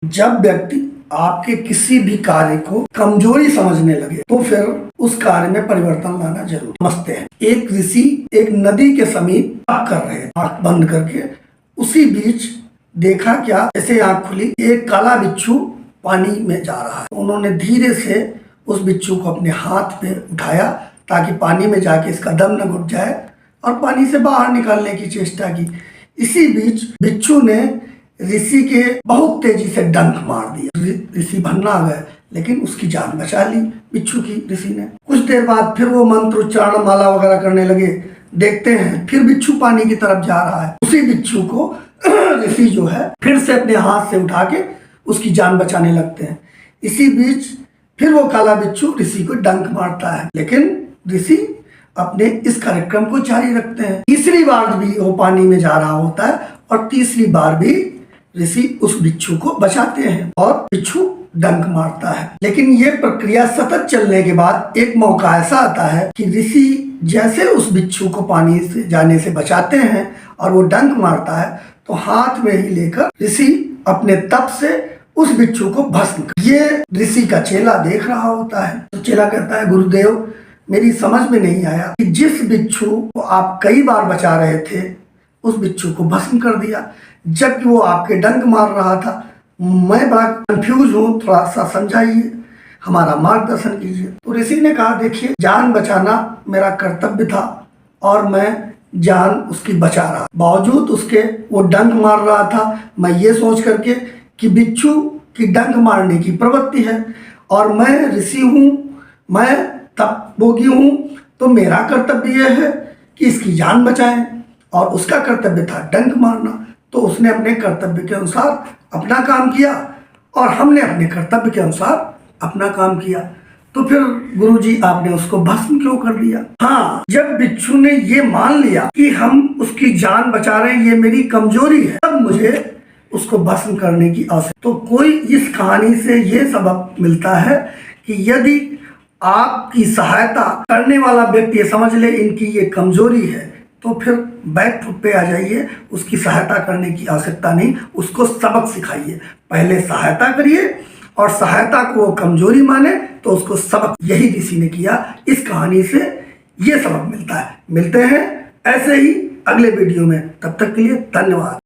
जब व्यक्ति आपके किसी भी कार्य को कमजोरी समझने लगे तो फिर उस कार्य में परिवर्तन लाना जरूरी। समझते हैं, एक ऋषि एक नदी के समीप तप कर रहे, आंख बंद करके। उसी बीच देखा क्या, ऐसे आंख खुली, एक काला बिच्छू पानी में जा रहा है। उन्होंने धीरे से उस बिच्छू को अपने हाथ पे उठाया ताकि पानी में जाके इसका दम न घुट जाए और पानी से बाहर निकालने की चेष्टा की। इसी बीच बिच्छू ने ऋषि के बहुत तेजी से डंक मार दिया। ऋषि भन्ना गए, लेकिन उसकी जान बचा ली बिच्छू की ऋषि ने। कुछ देर बाद फिर वो मंत्र उच्चारण माला वगैरह करने लगे। देखते हैं फिर बिच्छू पानी की तरफ जा रहा है। उसी बिच्छू को ऋषि जो है फिर से अपने हाथ से उठा के उसकी जान बचाने लगते हैं। इसी बीच फिर वो काला बिच्छू ऋषि को डंक मारता है, लेकिन ऋषि अपने इस कार्यक्रम को जारी रखते हैं। तीसरी बार भी वो पानी में जा रहा होता है और तीसरी बार भी ऋषि उस बिच्छू को बचाते हैं और बिच्छू डंक मारता है। लेकिन ये प्रक्रिया सतत चलने के बाद एक मौका ऐसा आता है कि ऋषि जैसे उस बिच्छू को पानी से जाने से बचाते हैं और वो डंक मारता है, तो हाथ में ही लेकर ऋषि अपने तप से उस बिच्छू को भस्म कर। ये ऋषि का चेला देख रहा होता है। तो चेला कहता है, गुरुदेव मेरी समझ में नहीं आया कि जिस बिच्छू को आप कई बार बचा रहे थे उस बिच्छू को भस्म कर दिया, जबकि वो आपके डंक मार रहा था। मैं बड़ा कंफ्यूज हूँ, थोड़ा सा समझाइए, हमारा मार्गदर्शन कीजिए। तो ऋषि ने कहा, देखिए जान बचाना मेरा कर्तव्य था और मैं जान उसकी बचा रहा, बावजूद उसके वो डंक मार रहा था। मैं ये सोच करके कि बिच्छू की डंक मारने की प्रवृत्ति है और मैं ऋषि हूँ, मैं तपभोगी हूँ, तो मेरा कर्तव्य यह है कि इसकी जान बचाएं और उसका कर्तव्य था डंक मारना। तो उसने अपने कर्तव्य के अनुसार अपना काम किया और हमने अपने कर्तव्य के अनुसार अपना काम किया। तो फिर गुरुजी आपने उसको भस्म क्यों कर दिया? हाँ, जब बिच्छू ने ये मान लिया कि हम उसकी जान बचा रहे हैं, ये मेरी कमजोरी है, तब मुझे उसको भस्म करने की आवश्यकता। तो कोई इस कहानी से ये सबक मिलता है कि यदि आपकी सहायता करने वाला व्यक्ति समझ ले इनकी ये कमजोरी है, तो फिर बैक फुट पे आ जाइए, उसकी सहायता करने की आवश्यकता नहीं, उसको सबक सिखाइए। पहले सहायता करिए और सहायता को वो कमजोरी माने तो उसको सबक। यही ऋषि ने किया। इस कहानी से ये सबक मिलता है। मिलते हैं ऐसे ही अगले वीडियो में, तब तक के लिए धन्यवाद।